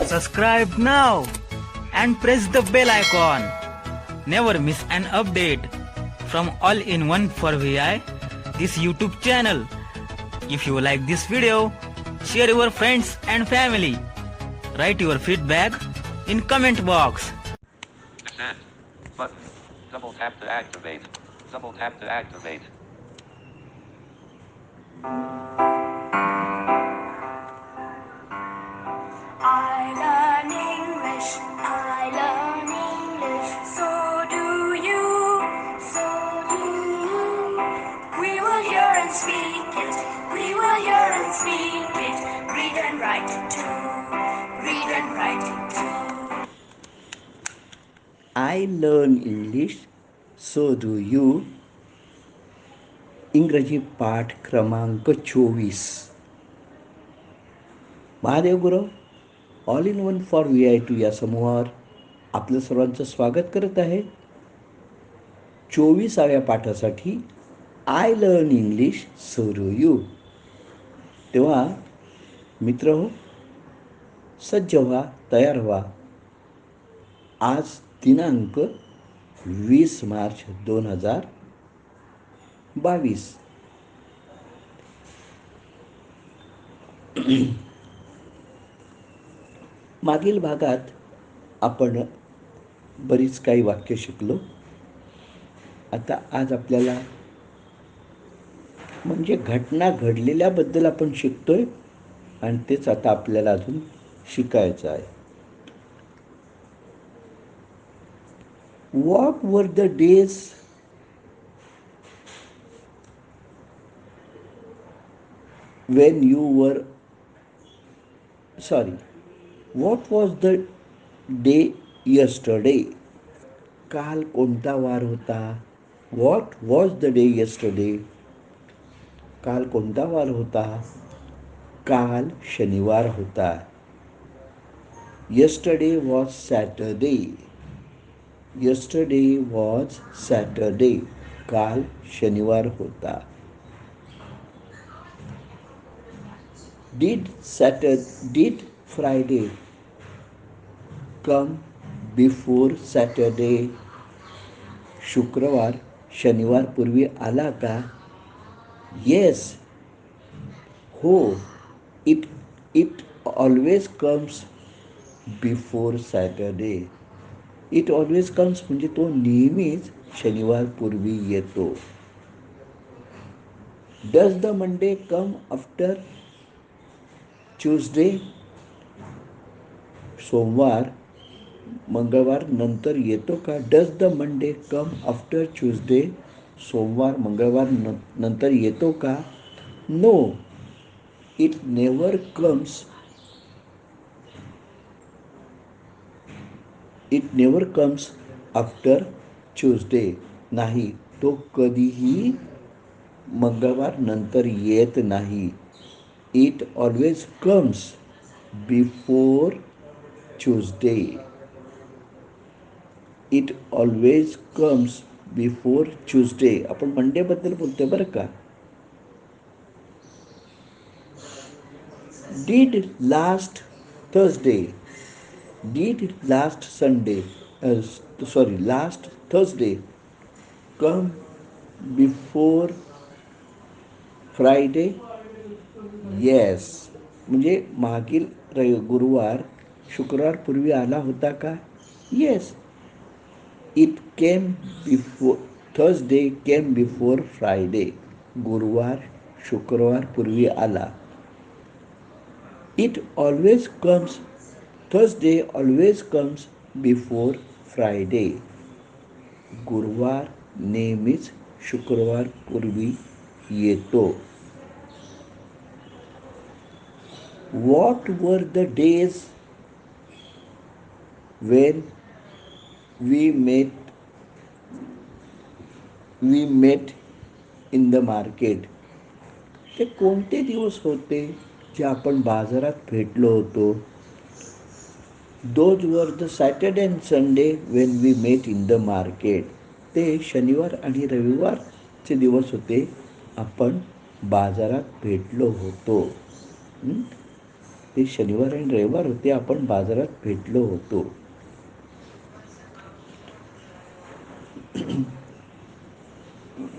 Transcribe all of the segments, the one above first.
Subscribe now and press the bell icon. Never miss an update from All-in-One for VI, this YouTube channel. If you like this video, share your friends and family. Write your feedback in comment box. Send. Button. Double tap to activate. Double tap to activate. I learn English, I learn English, so do you, so do you. We will hear and speak it, we will hear and speak it, read and write it too, read and write it too. I learn English, so do you. इंग्रजी पाठ क्रमांक 24. Mahadev Gurav all in one for VI2 या समूहावर आपलं सर्वांचं स्वागत करत आहे. 24व्या पाठासाठी I learn English so do you. तेव्हा मित्र हो, सज्ज व्हा, तयार व्हा. आज दिनांक 20 मार्च 2022. मागील भागात आपण बरीच काही वाक्य शिकलो. आता आज आपल्याला म्हणजे घटना घडलेल्याबद्दल आपण शिकतोय आणि तेच आता आपल्याला अजून शिकायचं आहे. What were the days when you were what was the day yesterday? काल कोणता वार होता? What was the day yesterday? काल कोणता वार होता? काल शनिवार होता. Yesterday was Saturday. Yesterday was Saturday. काल शनिवार होता. Did Friday come before Saturday? शुक्रवार शनिवार पूर्वी आला का? Yes. हो. It always comes before Saturday. It always comes म्हणजे तो नेहमीच शनिवार पूर्वी येतो. Does the Monday come after Tuesday? सोमवार मंगळवार नंतर येतो का? Does the Monday come after Tuesday? सोमवार मंगळवार नंतर येतो का? No. It never comes. It never comes after Tuesday. नाही, तो कधीही मंगळवार नंतर येत नाही. It always comes before Tuesday. It always comes before Tuesday. आपण मंडेबद्दल बोलतोय बरं का. Did last Thursday come before Friday? Yes. म्हणजे मागील गुरुवार शुक्रवार पूर्वी आला होता का? Yes. Thursday came before Friday. गुरुवार शुक्रवार पूर्वी आला. Thursday always comes before Friday. गुरुवार नेहमीच शुक्रवार पूर्वी येतो. What were the days when we met in the market? ते कोणते दिवस होते जे आपण बाजारात भेटलो होतो? Those were the Saturday and Sunday when we met in the market. ते शनिवार आणि रविवारचे दिवस होते आपण बाजारात भेटलो होतो. ते शनिवार आणि रविवार होते, आपण बाजारात भेटलो होतो.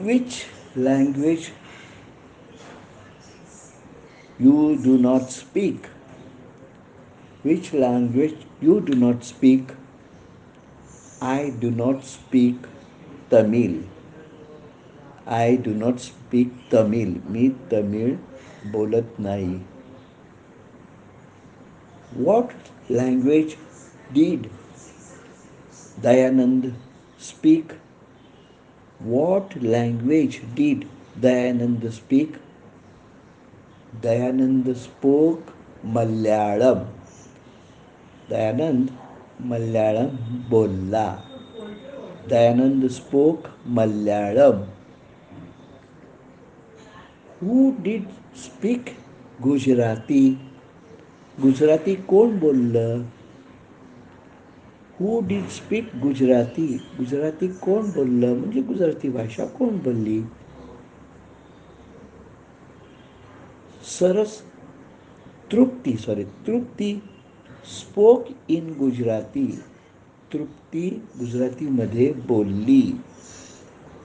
Which language you do not speak? Which language you do not speak? I do not speak Tamil. I do not speak Tamil. मी तमिळ बोलत नाही. What language did Dayanand speak? What language did Dayanand speak? Dayanand spoke Malayalam. Dayanand Malayalam बोलला. Dayanand spoke Malayalam. Who did speak Gujarati? Gujarati कोण बोललं? Who did speak Gujarati? Gujarati कोण बोललं म्हणजे गुजराती भाषा कोण बोलली? तृप्ती स्पोक इन गुजराती. तृप्ती गुजरातीमध्ये बोलली.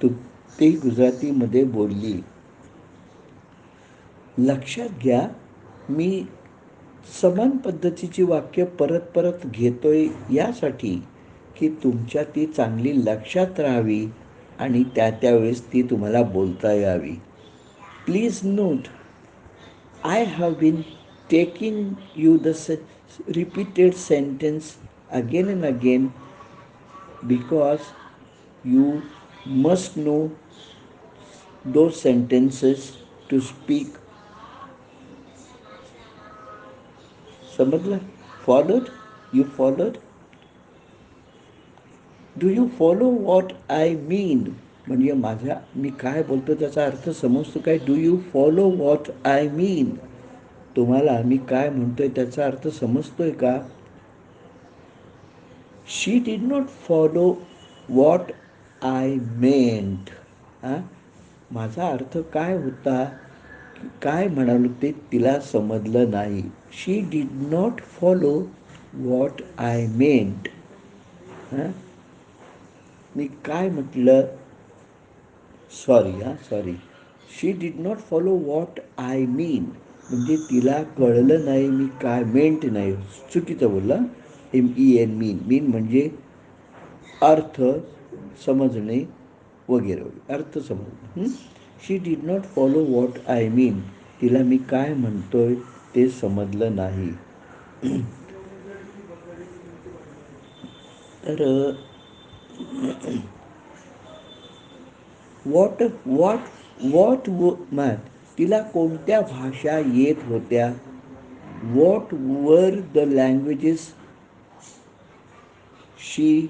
तृप्ती गुजरातीमध्ये बोलली. लक्षात घ्या, मी समान पद्धतीची वाक्य परत परत घेतोय यासाठी की तुमच्या ती चांगली लक्षात राहावी आणि त्यावेळेस ती तुम्हाला बोलता यावी. Please note, I have been taking you the repeated sentence again and again because you must know those sentences to speak. समजलं? Followed? You followed? Do you follow what I mean? म्हणजे मी काय बोलतो त्याचा अर्थ समजतो काय? Do you follow what I mean? तुम्हाला मी काय म्हणतोय त्याचा अर्थ समजतोय का? She did not follow what I meant. माझा अर्थ काय होता, काय म्हणालो ते तिला समजलं नाही. She did not follow what I meant. मी काय म्हटलं? Sorry. She did not follow what I mean म्हणजे तिला कळलं नाही मी काय मेंट नाही. चुकीचं बोलला. MEN मीन म्हणजे अर्थ समजणे वगैरे अर्थ समजणे. She did not follow what I mean. तिला मी काय म्हणतोय ते समजलं नाही. तर व्हॉट मॅथ तिला कोणत्या भाषा येत होत्या? What were the languages she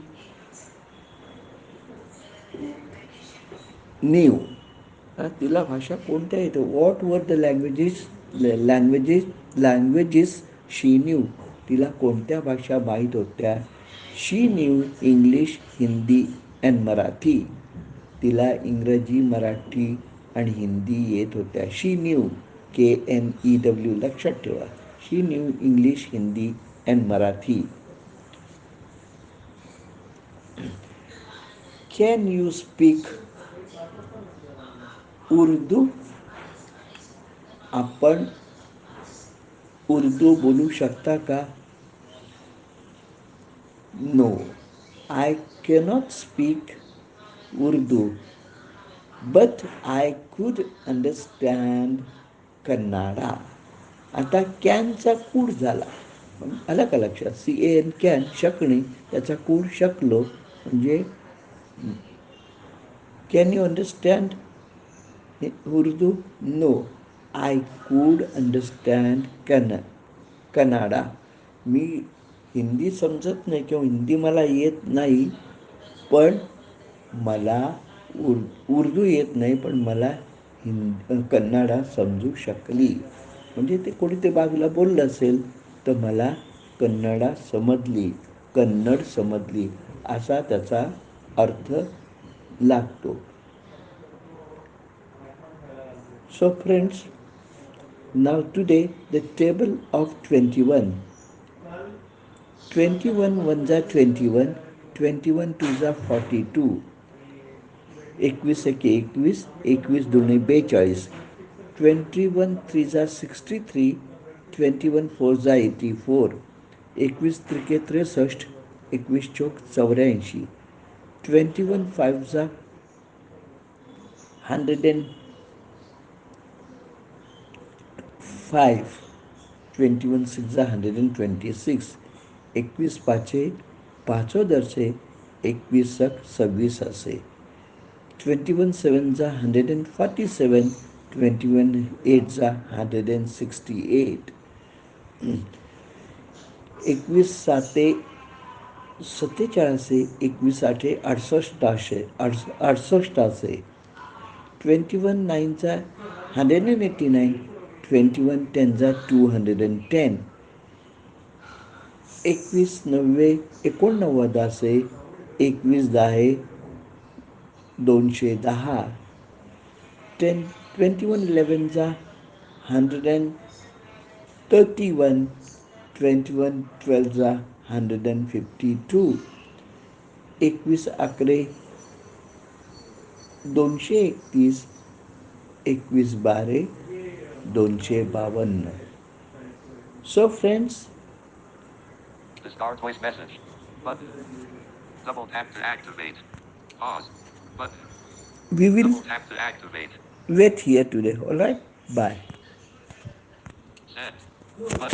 knew. तिला भाषा कोणत्या येते? What were the languages she knew. तिला कोणत्या भाषा माहीत होत्या? शी knew English, Hindi and Marathi. तिला इंग्रजी, मराठी आणि हिंदी येत होत्या. शी न्यू KNEW लक्षात ठेवा. She knew English, Hindi and Marathi. Can you speak Urdu? आपण उर्दू बोलू शकता का? No, I cannot speak Urdu but I could understand Kannada. आता कॅनचा कूड झाला, आला का लक्षात? CAN कॅन शकणे, त्याचा कूड शकलो म्हणजे can you understand Urdu? No, I could understand Kannada. मी हिंदी समजत नाही किंवा हिंदी मला येत नाही, पण मला उर्दू येत नाही, पण मला कन्नडा समजू शकली. म्हणजे ते कोणी ते बाजूला बोललं असेल तर मला कन्नड समजली असा त्याचा अर्थ लागतो. So friends, Now today the table of 21. 21 ones are 21, 21 twos are 42. 21 एके 21, 21 दोन्ही 42. 21 threes are 63, 21 fours are 84. 21 त्रिके 63, 21 Chowk 84. 21 fives are 105. 21 six are 126. 21 पाचे पाचो दरचे 21 सक 26 असे. 21 sevens are 147. 21 eights are 168. 21 साते 47. 21 आठे 68 असे. 21 nines are 189. 21 tens are 210. 21 नव्वे 89 असे. 21 दहा 210. 21 elevens are 131. 21 twelves are 152. 21 अकरे 231. 21 बारे 252. So friends, The start voice message. Button. Double tap to activate. Pause. Button. we will Double tap to activate. wait here today. All right, bye. Send. Button.